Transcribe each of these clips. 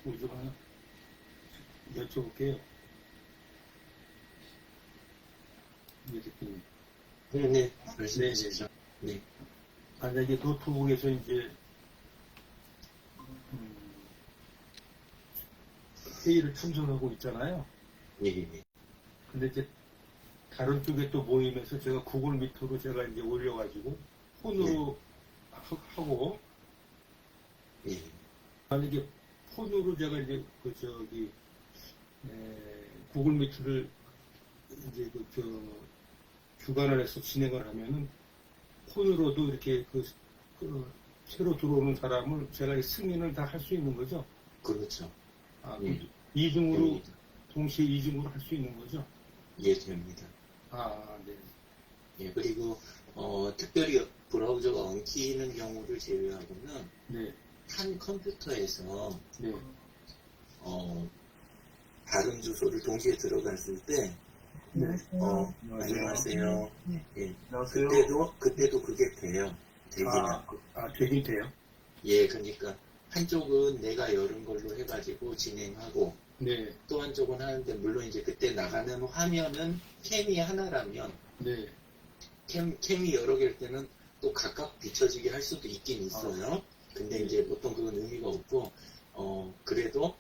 뭐 좀 하나 여쭤볼게요. 네, 대표님. 네, 말씀하시죠. 네. 만약에 노트북에서 이제 회의를 참석하고 있잖아요. 예, 예. 근데 이제 다른 쪽에 또 모임에서 제가 구글 미트로 제가 이제 올려가지고 폰으로 하고 예. 만약에 폰으로 제가 이제 구글 미트를 이제 주관을 해서 진행을 하면은 폰으로도 이렇게 새로 들어오는 사람을 제가 승인을 다 할 수 있는 거죠. 그렇죠. 예. 이중으로 됩니다. 동시에 이중으로 할 수 있는 거죠. 예, 됩니다. 네. 예, 그리고 특별히 브라우저가 엉키는 경우를 제외하고는 네. 한 컴퓨터에서 네. 다른 주소를 동시에 들어갔을 때 네. 안녕하세요. 네. 예, 안녕하세요. 그때도 그게 돼요. 되기는. 되긴 돼요. 예, 그러니까 한쪽은 내가 열은 걸로 해가지고 진행하고 네. 또 한쪽은 하는데 물론 이제 그때 나가는 화면은 캠이 하나라면 네. 캠이 여러 개일 때는 또 각각 비춰지게 할 수도 있긴 있어요. 근데 이제 보통 그건 의미가 없고 그래도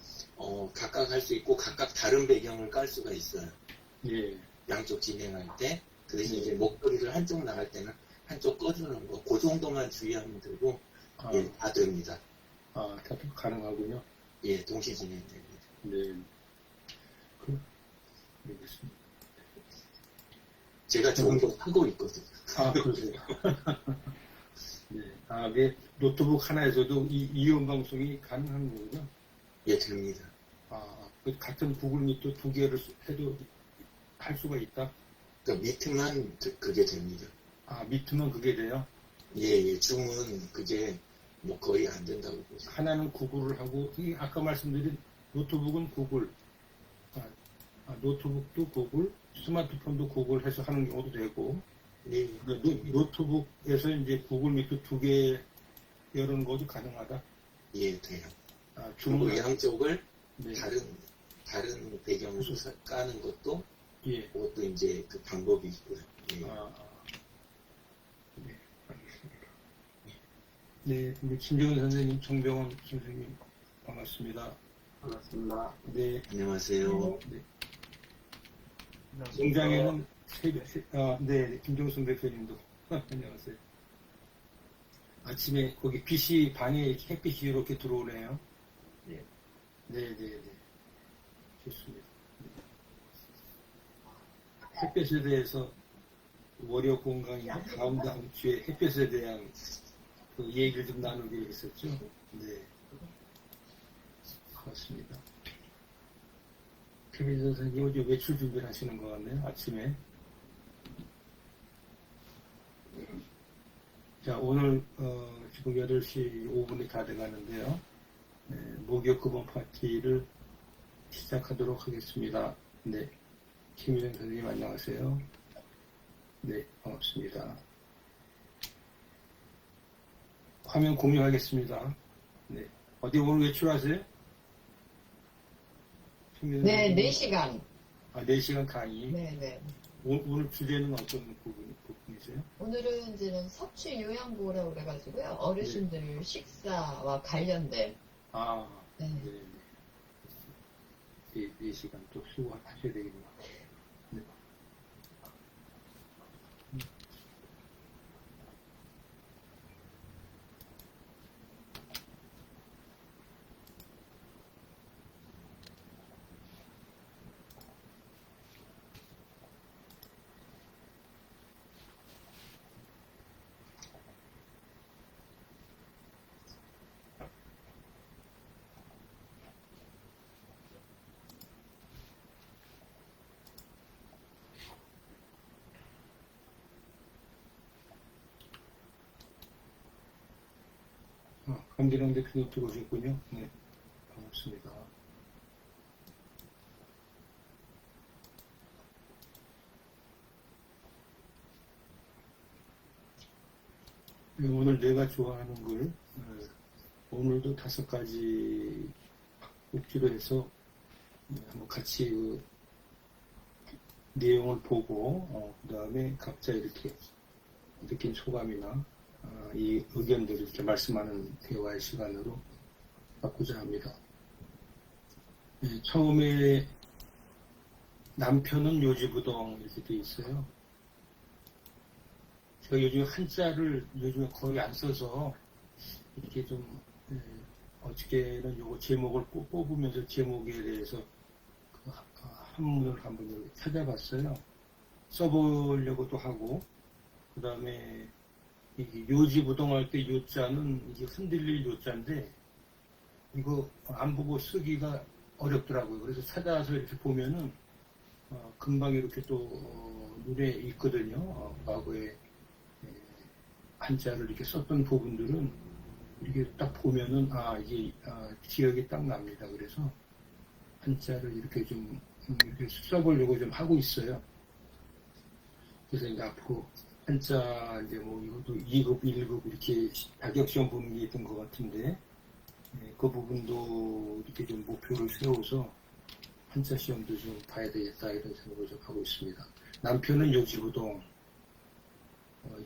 각각 할 수 있고 각각 다른 배경을 깔 수가 있어요. 예. 양쪽 진행할 때. 그 대신 네. 이제 목소리를 한쪽 나갈 때는 한쪽 꺼주는 거. 그 정도만 주의하면 되고 예, 다 됩니다. 다 가능하군요. 예, 동시 진행됩니다. 네. 알겠습니다. 제가 좋은 거 하고 있거든요. 그러세요. 네. 이게 노트북 하나에서도 이용 방송이 가능한 거군요. 예, 됩니다. 같은 구글 미트 두 개를 해도 할 수가 있다? 그러니까 미트만 그게 됩니다. 미트면 그게 돼요? 예, 줌은 그게 뭐 거의 안 된다고 보죠. 하나는 구글을 하고, 아까 말씀드린 노트북은 구글, 노트북도 구글, 스마트폰도 구글 해서 하는 경우도 되고, 네, 노트북에서 이제 구글 미트 두 개 여는 것도 가능하다? 예, 돼요. 주문 그리고 양쪽을 네. 다른 배경으로 까는 것도 예. 그것도 이제 그 방법이 있고요. 예. 네, 알겠습니다. 네, 우리 김정은 선생님, 정병원 선생님, 반갑습니다. 반갑습니다. 네. 안녕하세요. 네. 공장에는 네, 김종순 대표님도 안녕하세요. 아침에 거기 빛이 방에 햇빛이 이렇게 들어오네요. 예. 네. 좋습니다. 햇빛에 대해서 월요 공강이 다음 주에 햇빛에 대한 그 얘기를 좀 나누기로 했었죠. 네. 그렇습니다. 김민선 선생님 어제 외출 준비를 하시는 것 같네요. 아침에. 자, 오늘 지금 8시 5분이 다 돼가는데요. 네, 목욕 금원 파티를 시작하도록 하겠습니다. 네, 김민선 선생님 안녕하세요. 네, 반갑습니다. 화면 공유하겠습니다. 네, 어디 오늘 외출하세요? 네, 4시간. 4시간 강의. 네. 오늘 주제는 어떤 부분이세요? 오늘은 이제는 섭취 요양보라고 그래가지고요. 어르신들 식사와 관련된. 네. 네. 4시간 또 수고하셔야 되겠네요. 네. 강진영 대표님 들어오셨군요. 네, 반갑습니다. 오늘 내가 좋아하는 글, 오늘도 5가지 꼭지로 해서 한번 같이 그 내용을 보고 그 다음에 각자 이렇게 느낀 소감이나 이 의견들을 이렇게 말씀하는 대화의 시간으로 갖고자 합니다. 처음에 남편은 요지부동 이렇게 돼 있어요. 제가 요즘 한자를 요즘에 거의 안 써서 이렇게 좀 어저께는 요거 제목을 뽑으면서 제목에 대해서 그 한문을 한번 찾아봤어요. 써보려고도 하고 그 다음에 요지부동할 때 요자는 이게 흔들릴 요자인데 이거 안 보고 쓰기가 어렵더라고요. 그래서 찾아서 이렇게 보면은 금방 이렇게 또 눈에 있거든요. 과거에 한자를 이렇게 썼던 부분들은 이렇게 딱 보면은 이게 기억이 딱 납니다. 그래서 한자를 이렇게 좀 이렇게 써보려고 좀 하고 있어요. 그래서 이제 앞으로 한자 이제 뭐 이것도 2급, 1급 이렇게 자격시험 보는 게 있던 것 같은데 그 부분도 이렇게 좀 목표를 세워서 한자 시험도 좀 봐야 되겠다 이런 생각을 좀 하고 있습니다. 남편은 요지부동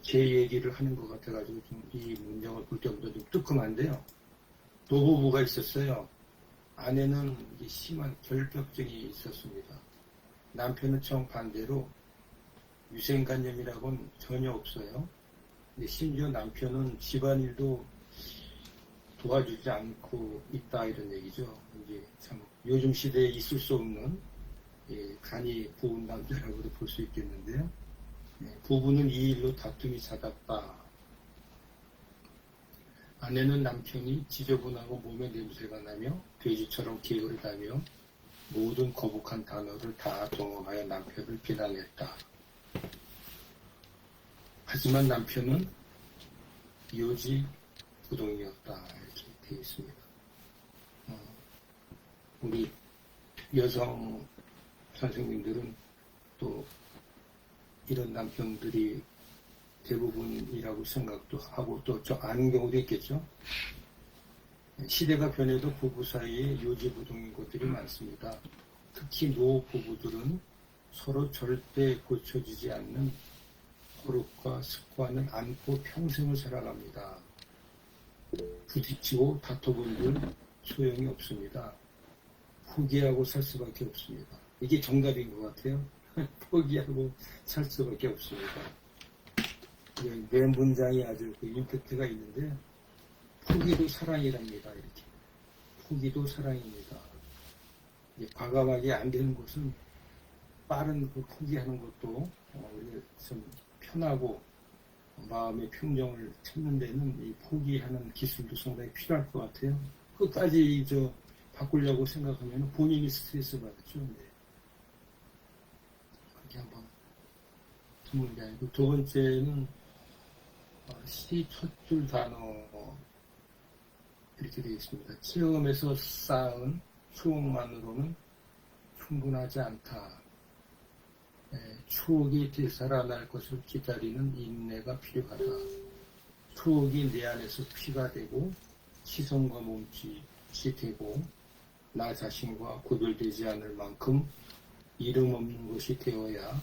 제 얘기를 하는 것 같아가지고 좀 이 문장을 볼 때보다 좀 뜨끔한데요. 노부부가 있었어요. 아내는 이게 심한 결벽증이 있었습니다. 남편은 정반대로 유생관념이라고는 전혀 없어요. 근데 심지어 남편은 집안일도 도와주지 않고 있다 이런 얘기죠. 이제 참 요즘 시대에 있을 수 없는 간이 부은 남자라고도 볼 수 있겠는데요. 부부는 이 일로 다툼이 잦았다. 아내는 남편이 지저분하고 몸에 냄새가 나며 돼지처럼 게으르다며 모든 거북한 단어를 다 동원하여 남편을 비난했다. 하지만 남편은 요지부동이었다 이렇게 되어 있습니다. 우리 여성 선생님들은 또 이런 남편들이 대부분이라고 생각도 하고 또 좀 아는 경우도 있겠죠. 시대가 변해도 부부 사이에 요지부동인 것들이 많습니다. 특히 노부부들은 서로 절대 고쳐지지 않는 버릇과 습관을 안고 평생을 살아갑니다. 부딪히고 다퉈본들 소용이 없습니다. 포기하고 살 수밖에 없습니다. 이게 정답인 것 같아요. 포기하고 살 수밖에 없습니다. 내 문장이 아주 그 임팩트가 있는데 포기도 사랑이랍니다. 이렇게 포기도 사랑입니다. 과감하게 안 되는 것은 빠른 그 포기하는 것도 좀 편하고 마음의 평정을 찾는 데는 이 포기하는 기술도 상당히 필요할 것 같아요. 끝까지 바꾸려고 생각하면 본인이 스트레스 받았죠. 그렇게 한번 두 문장이고 두 번째는 시 첫 줄 단어 이렇게 되어 있습니다. 체험에서 쌓은 추억만으로는 충분하지 않다. 추억이 되살아날 것을 기다리는 인내가 필요하다. 추억이 내 안에서 피가 되고 시선과 몸짓이 되고 나 자신과 구별되지 않을 만큼 이름 없는 것이 되어야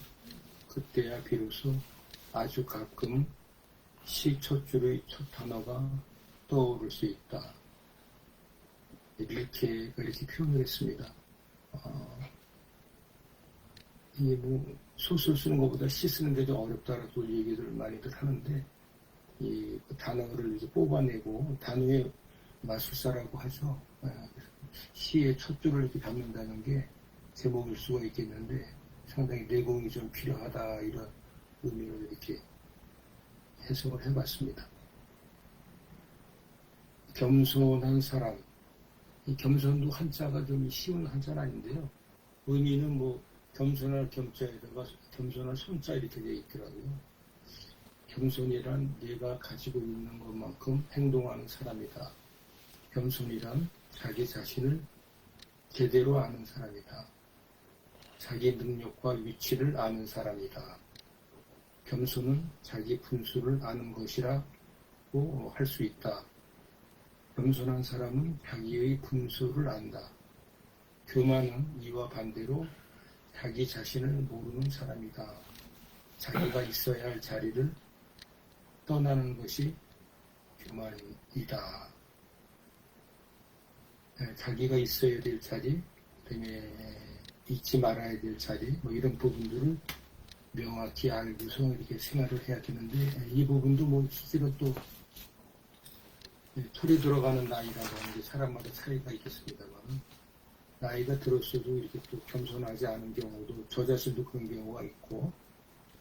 그때야 비로소 아주 가끔 시 첫 줄의 첫 단어가 떠오를 수 있다. 이렇게 표현을 했습니다. 소설 쓰는 것보다 시 쓰는 게 더 어렵다라고 얘기를 많이들 하는데, 이 단어를 이제 뽑아내고 단어의 마술사라고 하죠. 시의 첫 줄을 이렇게 담는다는 게 제목일 수가 있겠는데 상당히 내공이 좀 필요하다 이런 의미로 이렇게 해석을 해봤습니다. 겸손한 사람. 이 겸손도 한자가 좀 쉬운 한자는 아닌데요. 의미는 겸손할 겸자에다가 겸손할 손자 이렇게 되어 있더라고요. 겸손이란 내가 가지고 있는 것만큼 행동하는 사람이다. 겸손이란 자기 자신을 제대로 아는 사람이다. 자기 능력과 위치를 아는 사람이다. 겸손은 자기 분수를 아는 것이라고 할 수 있다. 겸손한 사람은 자기의 분수를 안다. 교만은 이와 반대로 자기 자신을 모르는 사람이다. 자기가 있어야 할 자리를 떠나는 것이 교만이다. 자기가 있어야 될 자리, 그다음에 잊지 말아야 될 자리, 뭐 이런 부분들을 명확히 알고서 이렇게 생활을 해야 되는데, 이 부분도 뭐 실제로 또 털이 들어가는 나이라고 하는 게 사람마다 차이가 있겠습니다만, 나이가 들었어도 이렇게 또 겸손하지 않은 경우도, 저 자신도 그런 경우가 있고,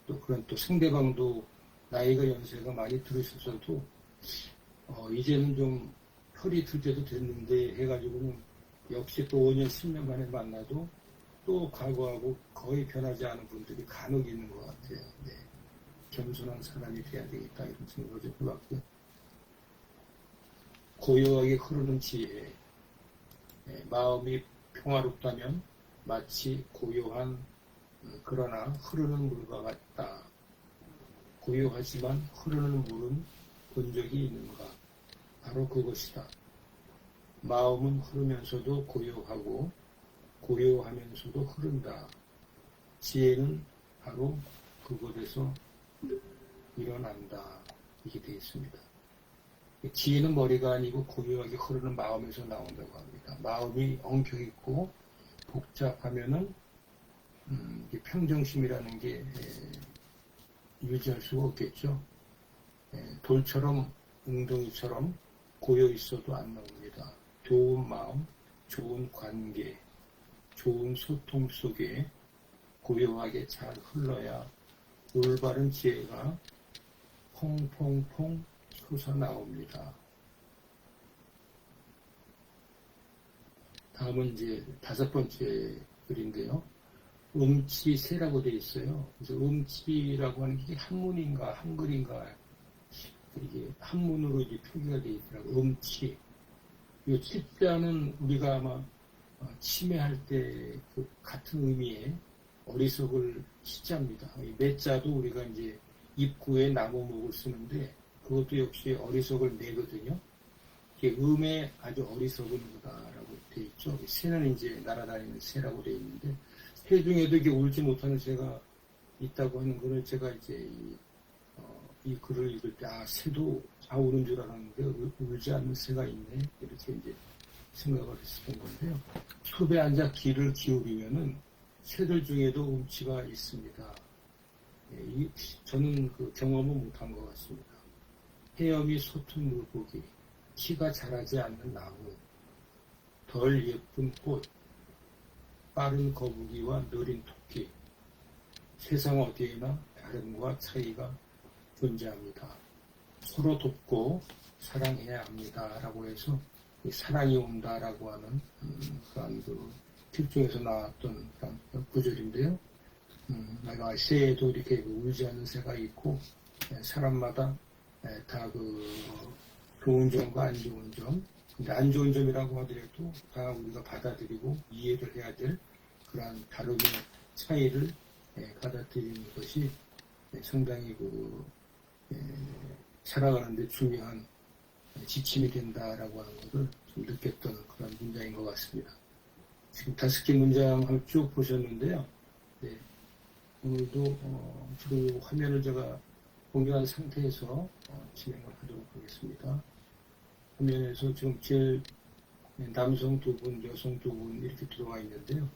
또 그런 또 상대방도 나이가 연세가 많이 들으셨어도, 이제는 좀 털이 들 때도 됐는데 해가지고는 역시 또 5년, 10년 만에 만나도 또 과거하고 거의 변하지 않은 분들이 간혹 있는 것 같아요. 네. 겸손한 사람이 돼야 되겠다 이런 생각을 좀 해봤고요. 고요하게 흐르는 지혜. 마음이 평화롭다면 마치 고요한 그러나 흐르는 물과 같다. 고요하지만 흐르는 물은 본 적이 있는가? 바로 그것이다. 마음은 흐르면서도 고요하고 고요하면서도 흐른다. 지혜는 바로 그곳에서 일어난다. 이게 되어 있습니다. 지혜는 머리가 아니고 고요하게 흐르는 마음에서 나온다고 합니다. 마음이 엉켜있고 복잡하면은 평정심이라는 게 유지할 수가 없겠죠. 돌처럼 웅덩이처럼 고여 있어도 안 나옵니다. 좋은 마음, 좋은 관계, 좋은 소통 속에 고요하게 잘 흘러야 올바른 지혜가 퐁퐁퐁 솟아나옵니다. 다음은 이제 5번째 글인데요. 음치새라고 되어 있어요. 그래서 음치라고 하는 게 한문인가 한글인가 이게 한문으로 이제 표기가 되어 있더라고요. 음치. 이 치자는 우리가 아마 치매할 때 그 같은 의미의 어리석을 치자입니다. 이 매자도 우리가 이제 입구에 나무목을 쓰는데 그것도 역시 어리석을 내거든요. 이게 음에 아주 어리석은 거다라고 되어 있죠. 새는 이제 날아다니는 새라고 되어 있는데 새 중에도 이게 울지 못하는 새가 있다고 하는 거를 제가 이제 이 글을 읽을 때 새도 우는 줄 알았는데 울지 않는 새가 있네 이렇게 이제 생각을 했었던 건데요. 숲에 앉아 귀를 기울이면은 새들 중에도 음치가 있습니다. 저는 그 경험을 못한 것 같습니다. 헤엄이 솟은 물고기, 키가 자라지 않는 나무, 덜 예쁜 꽃, 빠른 거북이와 느린 토끼, 세상 어디에나 다름과 차이가 존재합니다. 서로 돕고 사랑해야 합니다. 라고 해서 사랑이 온다라고 하는 그런 그 필중에서 나왔던 그런 구절인데요. 새에도 이렇게 울지 않는 새가 있고 사람마다 다 그 좋은 점과 안 좋은 점, 근데 안 좋은 점이라고 하더라도 다 우리가 받아들이고 이해를 해야 될 그러한 다름의 차이를 받아들이는 것이 상당히 살아가는데 중요한 지침이 된다라고 하는 것을 좀 느꼈던 그런 문장인 것 같습니다. 지금 5개 문장을 쭉 보셨는데요. 네, 오늘도 지금 이 화면을 제가 공개한 상태에서 진행을 하도록 하겠습니다. 화면에서 지금 제일 남성 2분, 여성 2분 이렇게 들어와 있는데요.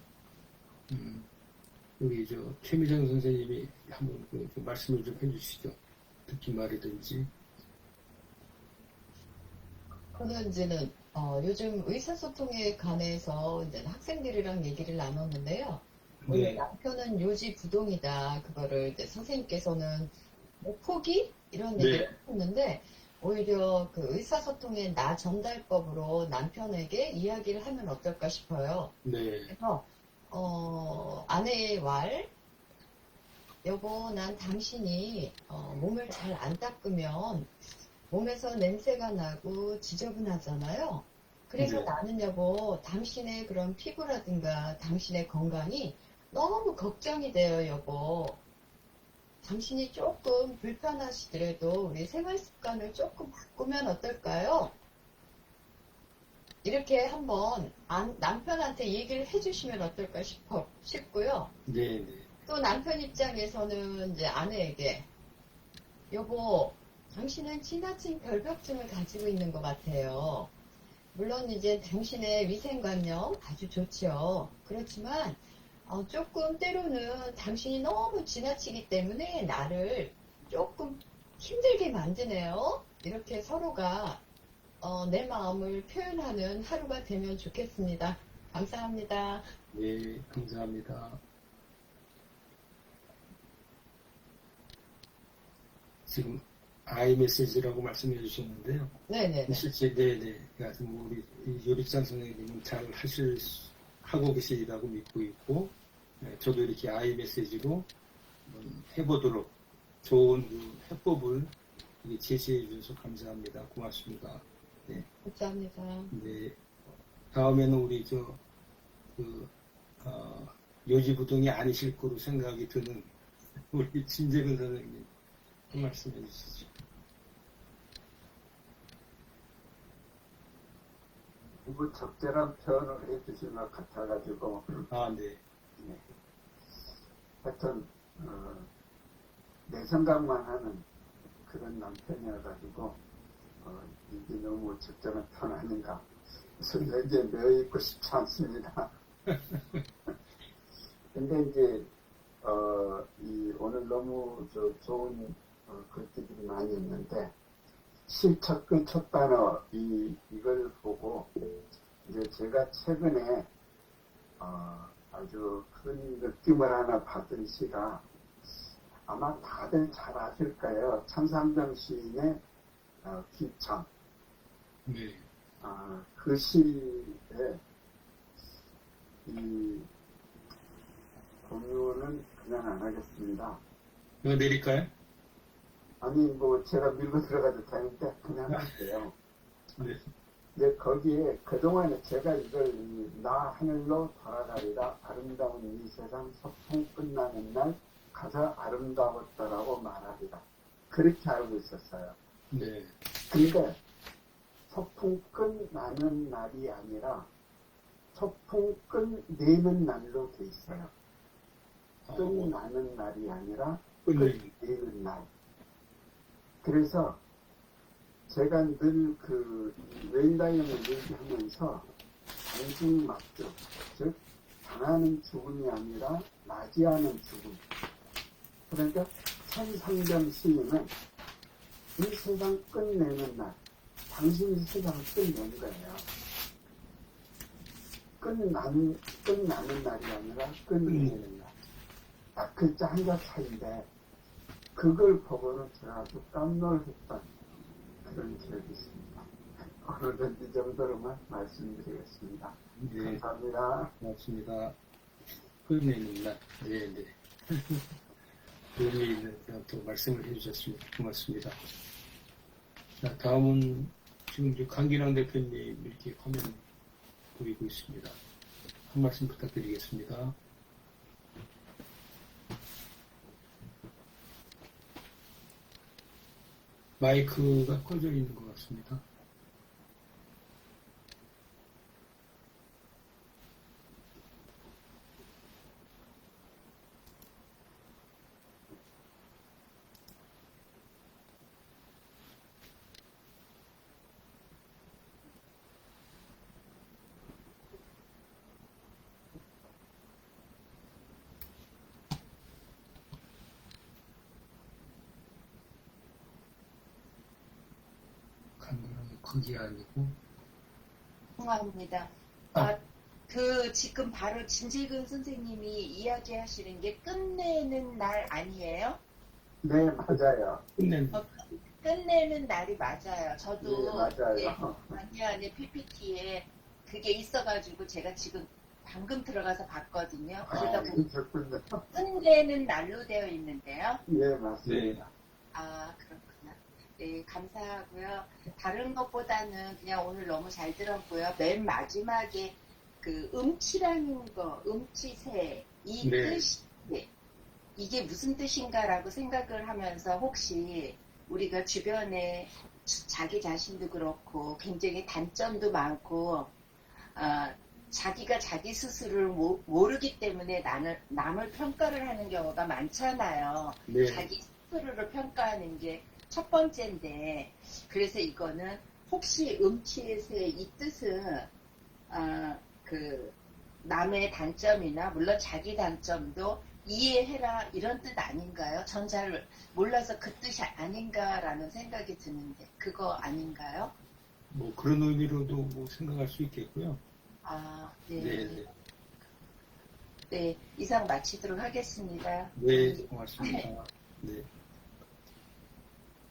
여기 최미정 선생님이 한번 말씀을 좀 해주시죠. 듣기 말이든지. 저는 이제는 요즘 의사소통에 관해서 이제 학생들이랑 얘기를 나눴는데요. 원래 네. 남편은 요지부동이다. 그거를 이제 선생님께서는 뭐 포기 이런 네. 얘기를 했는데 오히려 그 의사소통의 나 전달법으로 남편에게 이야기를 하면 어떨까 싶어요. 네. 그래서 아내의 말, 여보, 난 당신이 몸을 잘 안 닦으면 몸에서 냄새가 나고 지저분하잖아요. 그래서 네. 나는 여보, 당신의 그런 피부라든가 당신의 건강이 너무 걱정이 돼요, 여보. 당신이 조금 불편하시더라도 우리 생활 습관을 조금 바꾸면 어떨까요? 이렇게 한번 남편한테 얘기를 해주시면 어떨까 싶고요. 네, 네. 또 남편 입장에서는 이제 아내에게 여보, 당신은 지나친 결벽증을 가지고 있는 것 같아요. 물론 이제 당신의 위생관념 아주 좋죠. 그렇지만 조금 때로는 당신이 너무 지나치기 때문에 나를 조금 힘들게 만드네요. 이렇게 서로가 내 마음을 표현하는 하루가 되면 좋겠습니다. 감사합니다. 네, 감사합니다. 지금 아이메시지라고 말씀해 주셨는데요. 네네네. 실제 네네. 그러니까 뭐 우리 요리장 선생님은 잘 하고 계시리라고 믿고 있고, 네, 저도 이렇게 아이메시지로 해보도록 좋은 그 해법을 제시해 주셔서 감사합니다. 고맙습니다. 네. 감사합니다. 네. 다음에는 우리 요지부동이 아니실 거로 생각이 드는 우리 진재근 선생님 한 말씀 해주시죠. 너무 적절한 표현을 해주신 것 같아가지고, 아, 네. 네. 하여튼, 내 생각만 하는 그런 남편이어가지고, 이게 너무 적절한 표현 아닌가. 그래서 여기에 매여 있고 싶지 않습니다. 근데 이제, 오늘 너무 좋은 글들이 많이 있는데, 실척근 첫 단어, 이걸 보고, 이제 제가 최근에, 아주 큰 느낌을 하나 받은 시가, 아마 다들 잘 아실 거예요. 천상병 시인의 귀청. 네. 그 시에, 이 공유는 그냥 안 하겠습니다. 이거 내릴까요? 아니, 뭐, 제가 밀고 들어가도 되는데, 그냥 할게요. 네. 이제 거기에 그동안에 제가 이걸 나 하늘로 돌아가리라 아름다운 이 세상 소풍 끝나는 날 가서 아름다웠더라고 말하리라. 그렇게 알고 있었어요. 네. 근데 소풍 끝나는 날이 아니라 소풍 끝내는 날로 돼 있어요. 끝나는 날이 아니라 끝내는 날. 그래서 제가 늘 웨일라이언을 얘기하면서 당직막죽, 즉 당하는 죽음이 아니라 맞이하는 죽음. 그러니까 천상병 시인은 이 세상 끝내는 날, 당신이 세상을 끝낸 거예요. 끝나는 날이 아니라 끝내는 날. 딱 글자 한자 차이인데 그걸 보고는 제가 아주 깜놀했던 그런 기억이 있습니다. 오늘은 이 정도로만 말씀드리겠습니다. 네. 감사합니다. 고맙습니다. 끝내는 날. 네, 네. 의미 있는 또 말씀을 해주셨습니다. 고맙습니다. 자, 다음은 지금 이제 강기랑 대표님 이렇게 화면 보이고 있습니다. 한 말씀 부탁드리겠습니다. 마이크가 꺼져 있는 것 같습니다. 강기랑 그게 아니고 죄송합니다. 지금 바로 진재근 선생님이 이야기하시는 게 끝내는 날 아니에요? 네, 맞아요. 끝내는 끝내는 날이 맞아요. 저도 네, 맞아요. 안에 PPT에 그게 있어가지고 제가 지금 방금 들어가서 봤거든요. 그러다 보니 그렇군요. 끝내는 날로 되어 있는데요. 네, 맞습니다. 그렇구나. 네, 감사하고요. 다른 것보다는 그냥 오늘 너무 잘 들었고요. 맨 마지막에 그 음치라는 거, 음치새, 이 네. 뜻이, 이게 무슨 뜻인가라고 생각을 하면서 혹시 우리가 주변에 자기 자신도 그렇고 굉장히 단점도 많고 자기가 자기 스스로를 모르기 때문에 남을 평가를 하는 경우가 많잖아요. 네. 자기 스스로를 평가하는 게 첫 번째인데, 그래서 이거는 혹시 음치에서의 이 뜻은 그 남의 단점이나 물론 자기 단점도 이해해라 이런 뜻 아닌가요? 전 잘 몰라서 그 뜻이 아닌가라는 생각이 드는데 그거 아닌가요? 뭐 그런 의미로도 뭐 생각할 수 있겠고요. 네. 네, 네. 네, 이상 마치도록 하겠습니다. 네, 고맙습니다. 네.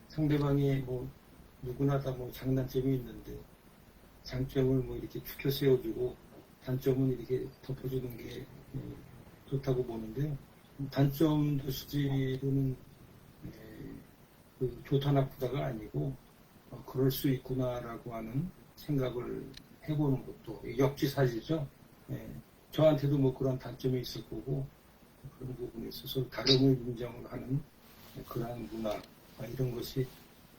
상대방이 뭐 누구나 다 뭐 장단점이 있는데 장점을 뭐 이렇게 축혀 세워주고 단점은 이렇게 덮어주는 게 좋다고 보는데요. 단점도 실제로는 그 좋다 나쁘다가 아니고 그럴 수 있구나라고 하는 생각을 해보는 것도 역지사지죠. 저한테도 뭐 그런 단점이 있을 거고 그런 부분에 있어서 다름을 인정을 하는 그러한 문화 이런 것이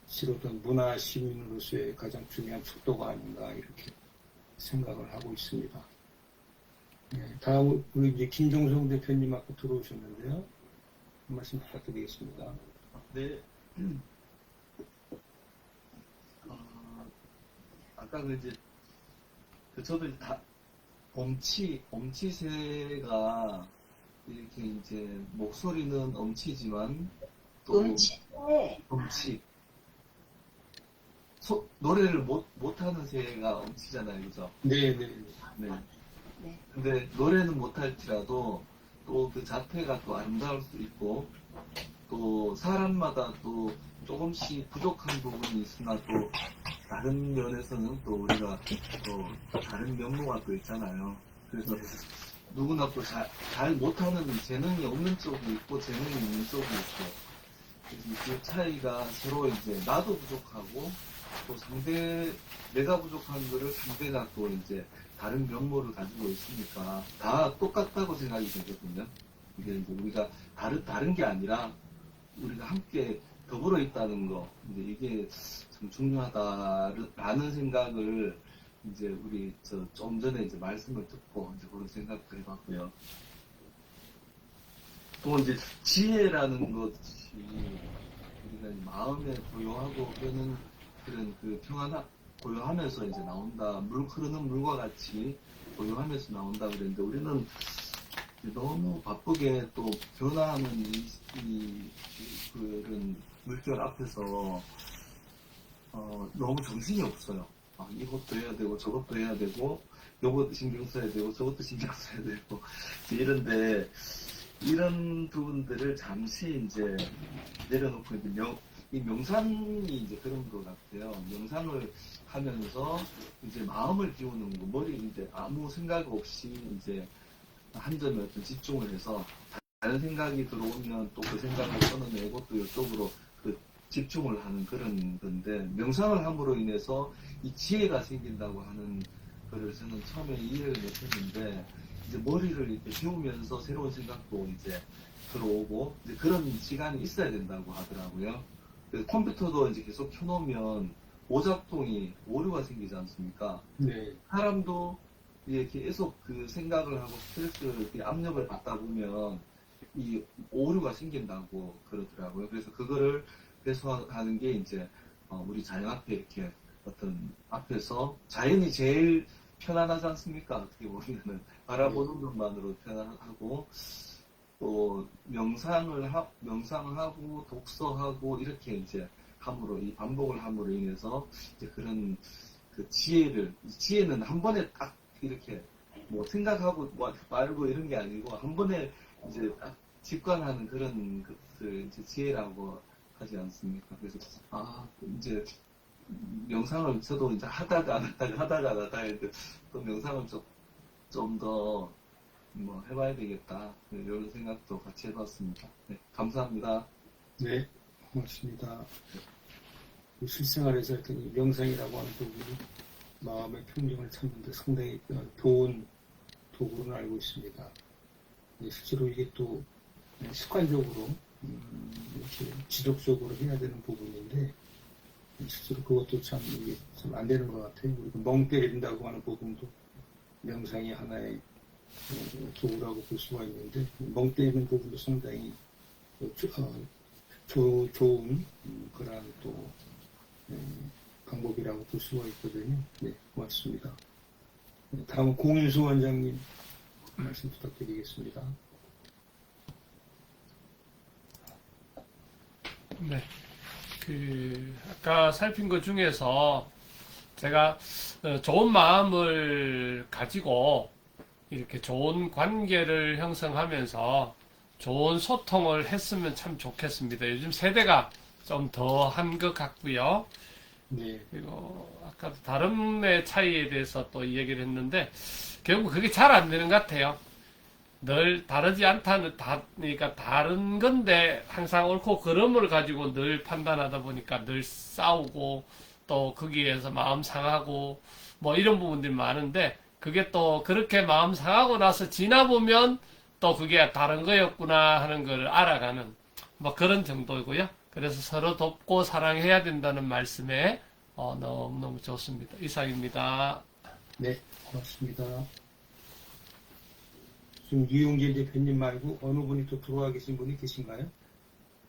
실어둔 문화 시민으로서의 가장 중요한 속도가 아닌가 이렇게 생각을 하고 있습니다. 다음 우리 이제 김종성 대표님 앞으로 들어오셨는데요. 한 말씀 부탁드리겠습니다. 네. 아까 이제 저도 엄치새가 이렇게 이제 목소리는 엄치지만 또 엄치. 노래를 못하는 새가 엄치잖아요, 그죠? 네. 네. 근데 노래는 못할지라도 또 그 자태가 또 아름다울 수 있고 또 사람마다 또 조금씩 부족한 부분이 있으나 또 다른 면에서는 또 우리가 또 다른 면모가 또 있잖아요. 그래서 누구나 또 잘 못하는 재능이 없는 쪽이 있고 재능이 있는 쪽이 있고 그래서 그 차이가 서로 이제 나도 부족하고 또 내가 부족한 거를 상대가 또 이제 다른 면모를 가지고 있으니까 다 똑같다고 생각이 되거든요. 이게 이제 우리가 다른 게 아니라 우리가 함께 더불어 있다는 거, 이제 이게 참 중요하다라는 생각을 이제 우리 좀 전에 이제 말씀을 듣고 이제 그런 생각도 해봤고요. 또 이제 지혜라는 것이 우리가 마음에 고요하고 그러는 그런 그 고요하면서 이제 나온다. 흐르는 물과 같이 고요하면서 나온다 그랬는데 우리는 너무 바쁘게 또 변화하는 그런 물결 앞에서 너무 정신이 없어요. 이것도 해야 되고 저것도 해야 되고 요것도 신경 써야 되고 저것도 신경 써야 되고 이런데 이런 부분들을 잠시 이제 내려놓고 이 명상이 이제 그런 것 같아요. 명상을 하면서 이제 마음을 비우는 거, 머리 이제 아무 생각 없이 이제 한 점에 어떤 집중을 해서 다른 생각이 들어오면 또 그 생각을 끊어내고 또 이쪽으로 그 집중을 하는 그런 건데 명상을 함으로 인해서 이 지혜가 생긴다고 하는 거를 저는 처음에 이해를 못했는데 이제 머리를 이렇게 비우면서 새로운 생각도 이제 들어오고 이제 그런 시간이 있어야 된다고 하더라고요. 그래서 컴퓨터도 이제 계속 켜놓으면 오작동이 오류가 생기지 않습니까? 네. 사람도 이제 계속 그 생각을 하고 스트레스, 압력을 받다 보면 이 오류가 생긴다고 그러더라고요. 그래서 그거를 해소하는 게 이제 우리 자연 앞에 이렇게 어떤 앞에서 자연이 제일 편안하지 않습니까? 어떻게 보면은 바라보는 것만으로 편안하고 또 명상을 하고 독서하고 이렇게 이제 함으로 이 반복을 함으로 인해서 이제 그런 그 지혜는 한 번에 딱 이렇게 뭐 생각하고 뭐 말고 이런 게 아니고 한 번에 이제 딱 직관하는 그런 것을 이제 지혜라고 하지 않습니까? 그래서 이제 명상을 저도 이제 하다가 안 하다가 했는데 또 명상을 좀 더 뭐 해봐야 되겠다 이런 생각도 같이 해봤습니다. 네, 감사합니다. 네, 고맙습니다. 실생활에서 이 명상이라고 하는 부분이 마음의 평정을 찾는 데 상당히 좋은 도구로 알고 있습니다. 실제로 이게 또 습관적으로 이렇게 지속적으로 해야 되는 부분인데 실제로 그것도 참 이게 좀 안 되는 것 같아요. 그리고 멍 때린다고 하는 부분도 명상이 하나의 도구라고 볼 수가 있는데 멍 때리는 부분도 상당히 좋은 그러한 또 방법이라고 볼 수가 있거든요. 네, 고맙습니다. 다음은 공일수 원장님 말씀 부탁드리겠습니다. 네. 아까 살핀 것 중에서 제가 좋은 마음을 가지고 이렇게 좋은 관계를 형성하면서 좋은 소통을 했으면 참 좋겠습니다. 요즘 세대가 좀 더 한 것 같고요. 네, 그리고 아까 다름의 차이에 대해서 또 얘기를 했는데 결국 그게 잘 안 되는 것 같아요. 늘 다르지 않다는 그러니까 다른 건데 항상 옳고 그름을 가지고 늘 판단하다 보니까 늘 싸우고 또 거기에서 마음 상하고 뭐 이런 부분들이 많은데 그게 또 그렇게 마음 상하고 나서 지나보면 또 그게 다른 거였구나 하는 걸 알아가는 뭐 그런 정도이고요. 그래서 서로 돕고 사랑해야 된다는 말씀에 너무너무 좋습니다. 이상입니다. 네, 고맙습니다. 지금 이용재 대표님 말고 어느 분이 또 들어와 계신 분이 계신가요?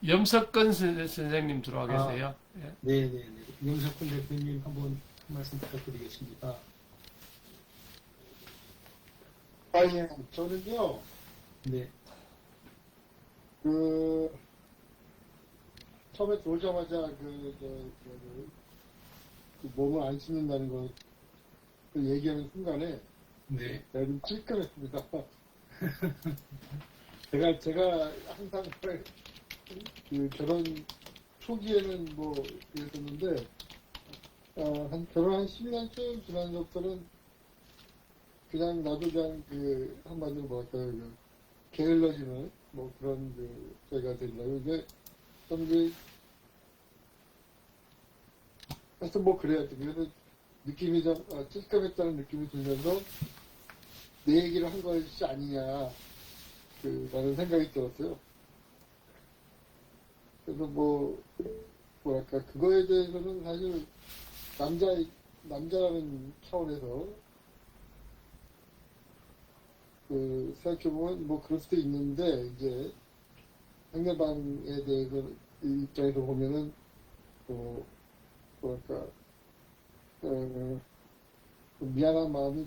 염석근 선생님 들어와 계세요. 예. 네네네. 염석근 대표님 한번 한 말씀 부탁드리겠습니다. 예, 저는요, 네, 처음에 들어오자마자 몸을 안 씻는다는 걸 얘기하는 순간에 네, 내가 좀 찔끔했습니다. 제가 항상 결혼 초기에는 뭐 그랬었는데, 결혼 한 10년쯤 지나서부터는 그냥 나도 그냥 한마디로 뭐랄까요, 게을러지는 뭐 그런 때가 되더라고요. 이게 좀 하여튼 뭐 그래야지. 그래서 느낌이 좀 찔끔했다는 느낌이 들면서 내 얘기를 한 것이 아니냐 라는 생각이 들었어요. 그래서 뭐랄까 그거에 대해서는 사실 남자라는 차원에서 생각해보면 뭐 그럴 수도 있는데 이제 상대방에 대해서 이 입장에서 보면은 뭐랄까 미안한 마음이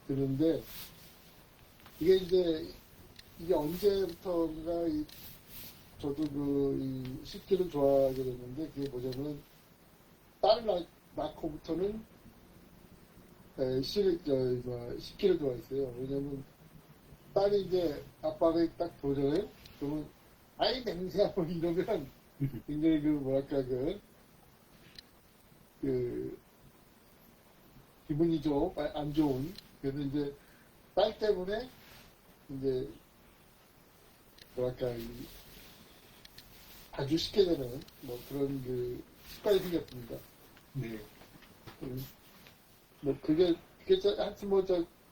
드는데 이게 언제부터인가 저도 이 식기를 좋아하게 됐는데 그게 뭐냐면 딸을 낳고부터는 식기를 좋아했어요. 왜냐면 딸이 이제 아빠가 딱 보잖아요. 그러면 아이 냄새야 뭐 이러면 굉장히 뭐랄까 기분이 좀 안 좋은. 그래서 이제 딸 때문에 이제 뭐랄까 아주 쉽게 되는 뭐 그런 습관이 생겼습니다. 네, 뭐 그게 하여튼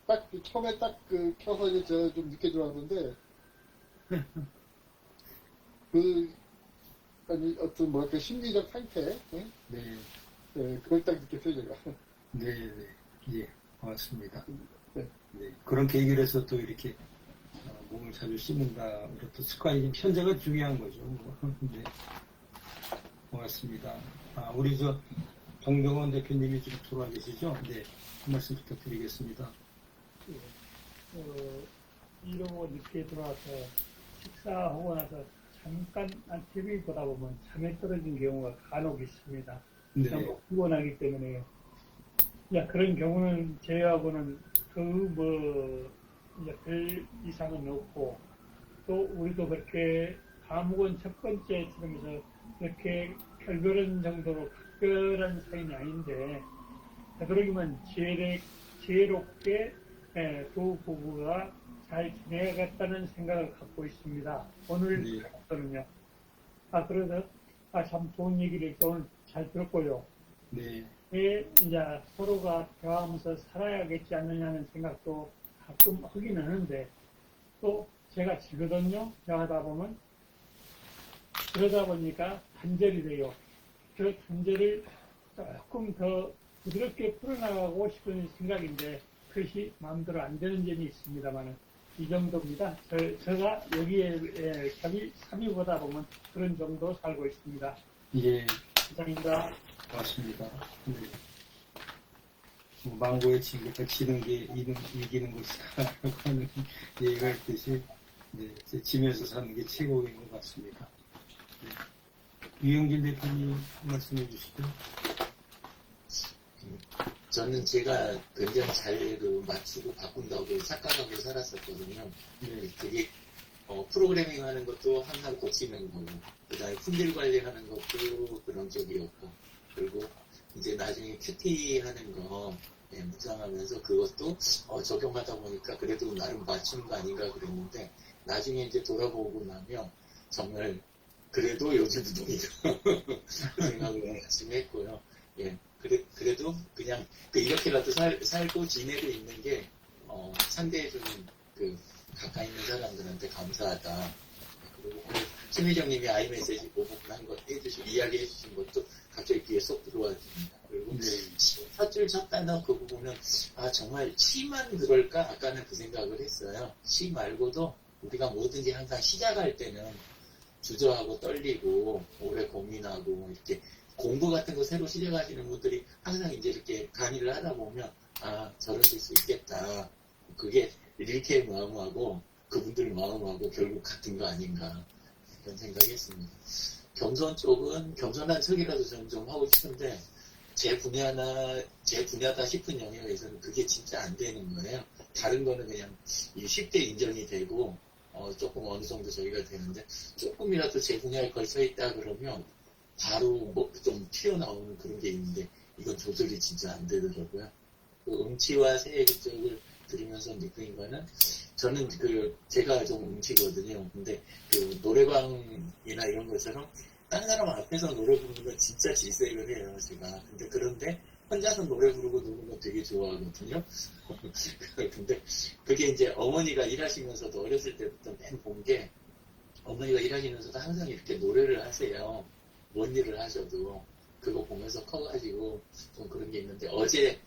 딱 처음에 켜서 이제 제가 좀 늦게 들어왔는데 아니 어떤 뭐랄까 심리적 상태, 응? 네, 그걸 딱 느꼈어요 제가. 네, 네, 예, 고맙습니다. 네. 네, 그런 계기를 해서 또 이렇게 몸을 자주 씻는다. 이런 또 습관이 좀 현재가 중요한 거죠. 네, 고맙습니다. 우리 정병원 대표님이 지금 들어와 계시죠? 네, 한 말씀 부탁드리겠습니다. 이러고 늦게 들어와서 식사하고 나서 잠깐 TV 보다 보면 잠에 떨어진 경우가 간혹 있습니다. 네, 너무 피곤하기 때문에 그런 경우는 제외하고는 별 이상은 없고 또 우리도 그렇게 과묵은 첫 번째 들으면서 이렇게 별별한 정도로 각별한 사이는 아닌데 되도록이면 지혜롭게 두 부부가 잘 지내야겠다는 생각을 갖고 있습니다. 오늘부터는요. 그래서 참 좋은 얘기를 오늘 잘 들었고요. 네, 이제 서로가 대화하면서 살아야겠지 않느냐는 생각도 가끔 하긴 하는데 또 제가 지거든요. 대화하다 보면 그러다 보니까 단절이 돼요. 저 문제를 조금 더 부드럽게 풀어나가고 싶은 생각인데 그것이 마음대로 안 되는 점이 있습니다만 이 정도입니다. 제가 여기에 3위보다 보면 그런 정도 살고 있습니다. 예, 이상입니다. 맞습니다. 네. 뭐 망고의 진리가 지는 게 이기는 것이다라고 하는 얘기가 있듯이 네, 지면서 사는 게 최고인 것 같습니다. 네. 유영진 대표님 말씀해 주시죠. 저는 제가 굉장히 잘 맞추고 바꾼다고 착각하고 살았었거든요. 네. 되게 프로그래밍 하는 것도 항상 고치는 거고, 그 다음에 품질 관리하는 것도 그런 쪽이었고, 그리고 이제 나중에 큐티 하는 거 묵상하면서 그것도 적용하다 보니까 그래도 나름 맞추는 거 아닌가 그랬는데, 나중에 이제 돌아보고 나면 정말 그래도 요지부동이다 그 생각을 열심히 했고요. 예, 그래도 그냥 이렇게라도 살고 지내고 있는 게 상대해주는 가까이 있는 사람들한테 감사하다. 그리고 심희정님이 아이메시지 보복한 거 해주시고 이야기해 주신 것도 갑자기 귀에 쏙 들어와집니다. 그리고 첫 줄 첫 단어 그거 보면 정말 시만 그럴까? 아까는 그 생각을 했어요. 시 말고도 우리가 뭐든지 항상 시작할 때는 주저하고 떨리고 오래 고민하고 이렇게 공부 같은 거 새로 시작하시는 분들이 항상 이제 이렇게 강의를 하다 보면 저러실 수 있겠다. 그게 릴케의 마음하고 그분들 마음하고 결국 같은 거 아닌가 이런 생각했습니다. 겸손 쪽은 겸손한 척이라도 저는 좀 하고 싶은데 제 분야다 싶은 영역에서는 그게 진짜 안 되는 거예요. 다른 거는 그냥 쉽게 인정이 되고 조금 어느 정도 저희가 되는데 조금이라도 제 분야에 걸쳐 있다 그러면 바로 뭐 좀 튀어나오는 그런 게 있는데 이건 조절이 진짜 안 되더라고요. 그 음치와 새해 그쪽을 들으면서 느낀 거는 저는 제가 좀 음치거든요. 근데 노래방이나 이런 것처럼 다른 사람 앞에서 노래 부르는 건 진짜 질색을 해요, 제가. 그런데 혼자서 노래 부르고 노는 거 되게 좋아하거든요. 근데 그게 이제 어머니가 일하시면서도 어렸을 때부터 맨 본 게 어머니가 일하시면서도 항상 이렇게 노래를 하세요. 뭔 일을 하셔도 그거 보면서 커가지고 좀 그런 게 있는데 어제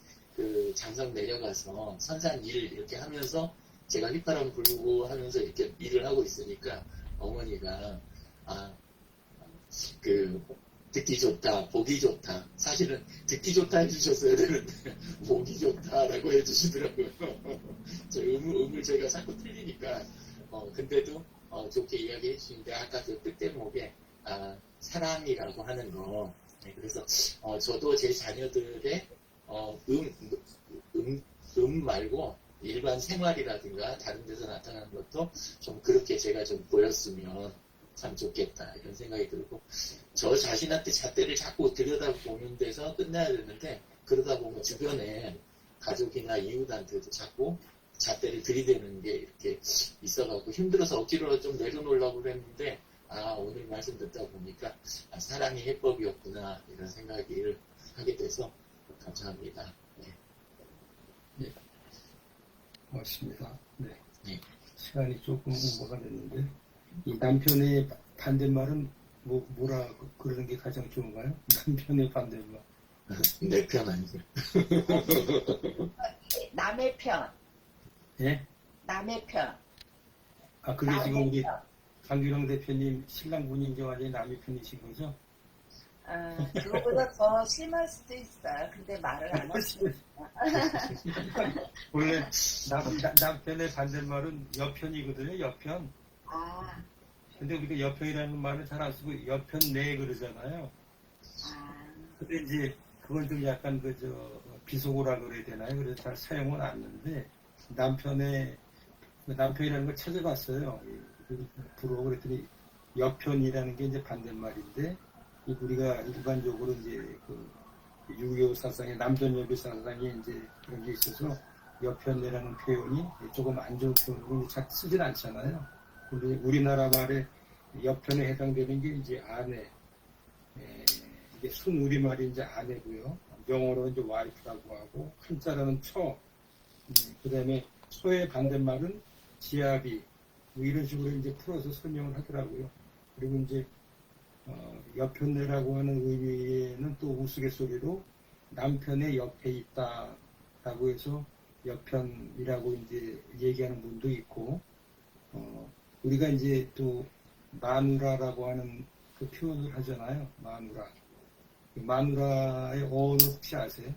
장성 내려가서 선산 일 이렇게 하면서 제가 휘파람 불고 하면서 이렇게 일을 하고 있으니까 어머니가 듣기 좋다, 보기 좋다. 사실은 듣기 좋다 해주셨어야 되는데 보기 좋다라고 해주시더라고요. 저 음을 제가 자꾸 틀리니까 근데도 좋게 이야기해 주시는데 아까 그 끝대목에 사랑이라고 하는 거. 네, 그래서 저도 제 자녀들의 말고 일반 생활이라든가 다른 데서 나타나는 것도 좀 그렇게 제가 좀 보였으면 참 좋겠다 이런 생각이 들고 저 자신한테 잣대를 자꾸 들여다보는 데서 끝나야 되는데 그러다 보면 주변에 가족이나 이웃한테도 자꾸 잣대를 들이대는 게 이렇게 있어가지고 힘들어서 억지로 좀 내려놓으려고 그랬는데 오늘 말씀 듣다 보니까 사랑이 해법이었구나 이런 생각을 하게 돼서 감사합니다. 네. 네. 고맙습니다. 네. 네. 시간이 조금 오버가 됐는데 이 남편의 반대말은 뭐라 그러는 게 가장 좋은가요? 남편의 반대말. 내 편 아니고. 남의 편. 예? 남의 편. 그게 지금 우리 편. 강규령 대표님 신랑분이 이제 완전히 남의 편이신 거죠? 그거보다 더 심할 수도 있어요. 근데 말을 안 하시고. 원래 남편의 반대말은 여편이거든요, 여편. 근데 우리가 여편이라는 말을 잘 안 쓰고 여편내 그러잖아요. 근데 이제 그건 좀 약간 비속어라 그래야 되나요? 그래서 잘 사용은 않는데 남편이라는 걸 찾아봤어요. 부러워 그랬더니 여편이라는 게 이제 반대말인데 우리가 일반적으로 이제 유교 사상에 남존여교 사상에 이제 그런 게 있어서 여편이라는 표현이 조금 안 좋은 표현으로 잘 쓰진 않잖아요. 근데 우리나라 말에 여편에 해당되는 게 이제 아내, 이게 순우리말이 이제 아내고요. 영어로 이제 와이프라고 하고 한자로는 처, 그 다음에 처의 반대말은 지아비, 뭐 이런 식으로 이제 풀어서 설명을 하더라고요. 그리고 이제 여편네라고 하는 의미에는 또 우스갯소리로 남편의 옆에 있다라고 해서 여편이라고 이제 얘기하는 분도 있고, 우리가 이제 또 마누라라고 하는 그 표현을 하잖아요. 마누라. 마누라의 어원을 혹시 아세요?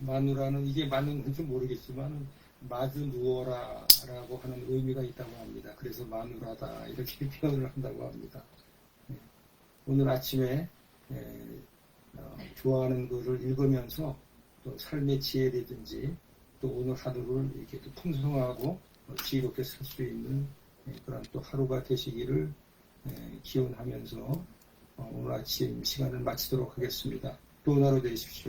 마누라는 이게 맞는 건지 모르겠지만 마주 누워라라고 하는 의미가 있다고 합니다. 그래서 마누라다 이렇게 표현을 한다고 합니다. 오늘 아침에 좋아하는 것을 읽으면서 또 삶의 지혜라든지 또 오늘 하루를 이렇게 또 풍성하고 지혜롭게 살 수 있는 그런 또 하루가 되시기를 기원하면서 오늘 아침 시간을 마치도록 하겠습니다. 좋은 하루 되십시오.